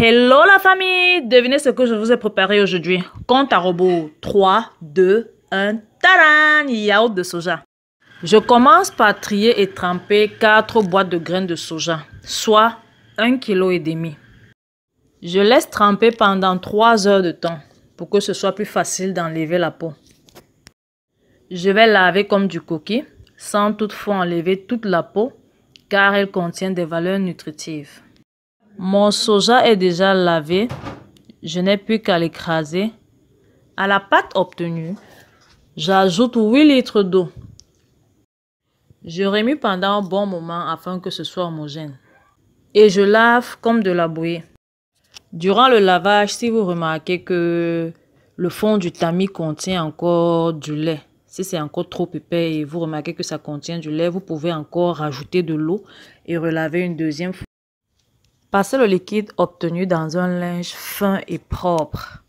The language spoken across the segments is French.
Hello la famille! Devinez ce que je vous ai préparé aujourd'hui. Compte à rebours. 3, 2, 1. Tadam! Yaourt de soja. Je commence par trier et tremper 4 boîtes de graines de soja, soit 1,5 kg. Je laisse tremper pendant 3 heures de temps pour que ce soit plus facile d'enlever la peau. Je vais laver comme du coquille, sans toutefois enlever toute la peau, car elle contient des valeurs nutritives. Mon soja est déjà lavé, je n'ai plus qu'à l'écraser. À la pâte obtenue, j'ajoute 8 litres d'eau. Je remue pendant un bon moment afin que ce soit homogène. Et je lave comme de la bouillie. Durant le lavage, si vous remarquez que le fond du tamis contient encore du lait, si c'est encore trop épais et vous remarquez que ça contient du lait, vous pouvez encore rajouter de l'eau et relaver une deuxième fois. Passez le liquide obtenu dans un linge fin et propre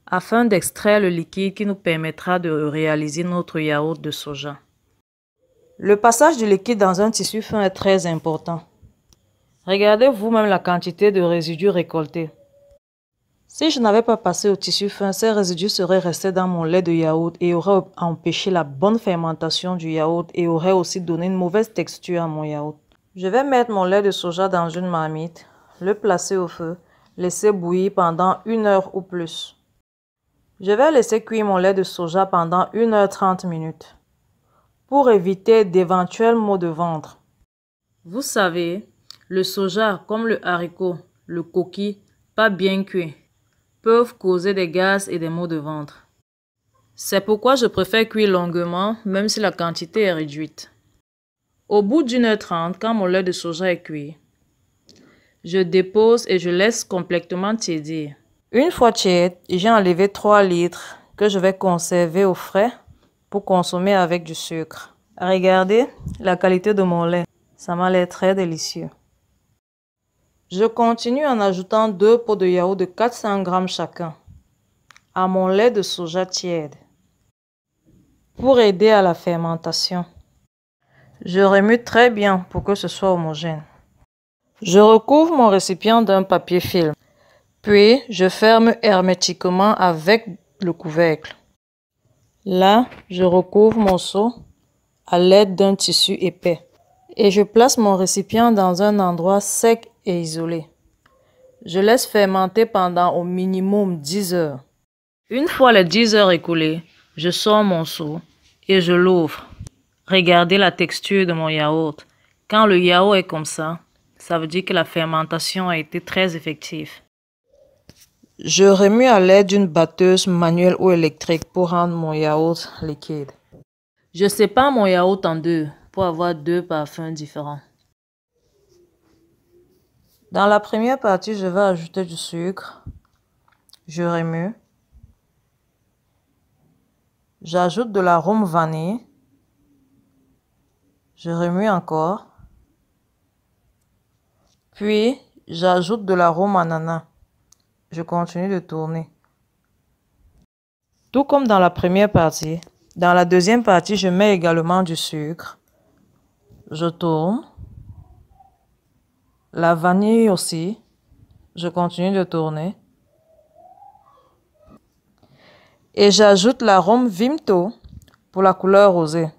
afin d'extraire le liquide qui nous permettra de réaliser notre yaourt de soja. Le passage du liquide dans un tissu fin est très important. Regardez vous-même la quantité de résidus récoltés. Si je n'avais pas passé au tissu fin, ces résidus seraient restés dans mon lait de yaourt et auraient empêché la bonne fermentation du yaourt et auraient aussi donné une mauvaise texture à mon yaourt. Je vais mettre mon lait de soja dans une marmite, le placer au feu, laisser bouillir pendant 1 heure ou plus. Je vais laisser cuire mon lait de soja pendant 1h30 minutes pour éviter d'éventuels maux de ventre. Vous savez, le soja, comme le haricot, le coquille, pas bien cuit, peuvent causer des gaz et des maux de ventre. C'est pourquoi je préfère cuire longuement, même si la quantité est réduite. Au bout d'1h30, quand mon lait de soja est cuit, je dépose et je laisse complètement tiédir. Une fois tiède, j'ai enlevé 3 litres que je vais conserver au frais pour consommer avec du sucre. Regardez la qualité de mon lait, ça m'a l'air très délicieux. Je continue en ajoutant 2 pots de yaourt de 400 g chacun à mon lait de soja tiède pour aider à la fermentation. Je remue très bien pour que ce soit homogène. Je recouvre mon récipient d'un papier film, puis je ferme hermétiquement avec le couvercle. Là, je recouvre mon seau à l'aide d'un tissu épais et je place mon récipient dans un endroit sec et isolé. Je laisse fermenter pendant au minimum 10 heures. Une fois les 10 heures écoulées, je sors mon seau et je l'ouvre. Regardez la texture de mon yaourt. Quand le yaourt est comme ça veut dire que la fermentation a été très effective. Je remue à l'aide d'une batteuse manuelle ou électrique pour rendre mon yaourt liquide. Je sépare mon yaourt en deux pour avoir 2 parfums différents. Dans la première partie, je vais ajouter du sucre. Je remue. J'ajoute de l'arôme vanille. Je remue encore. Puis, j'ajoute de l'arôme ananas. Je continue de tourner. Tout comme dans la première partie, dans la deuxième partie, je mets également du sucre. Je tourne. La vanille aussi. Je continue de tourner. Et j'ajoute l'arôme Vimto pour la couleur rosée.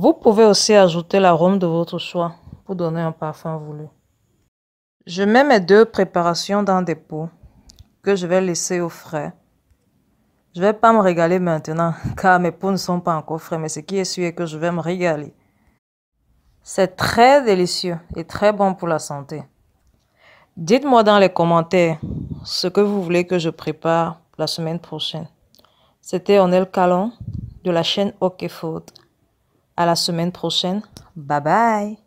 Vous pouvez aussi ajouter l'arôme de votre choix pour donner un parfum voulu. Je mets mes 2 préparations dans des pots que je vais laisser au frais. Je ne vais pas me régaler maintenant car mes pots ne sont pas encore frais, mais ce qui est sûr est que je vais me régaler. C'est très délicieux et très bon pour la santé. Dites-moi dans les commentaires ce que vous voulez que je prépare la semaine prochaine. C'était Onel Calon de la chaîne OK Food. À la semaine prochaine. Bye bye.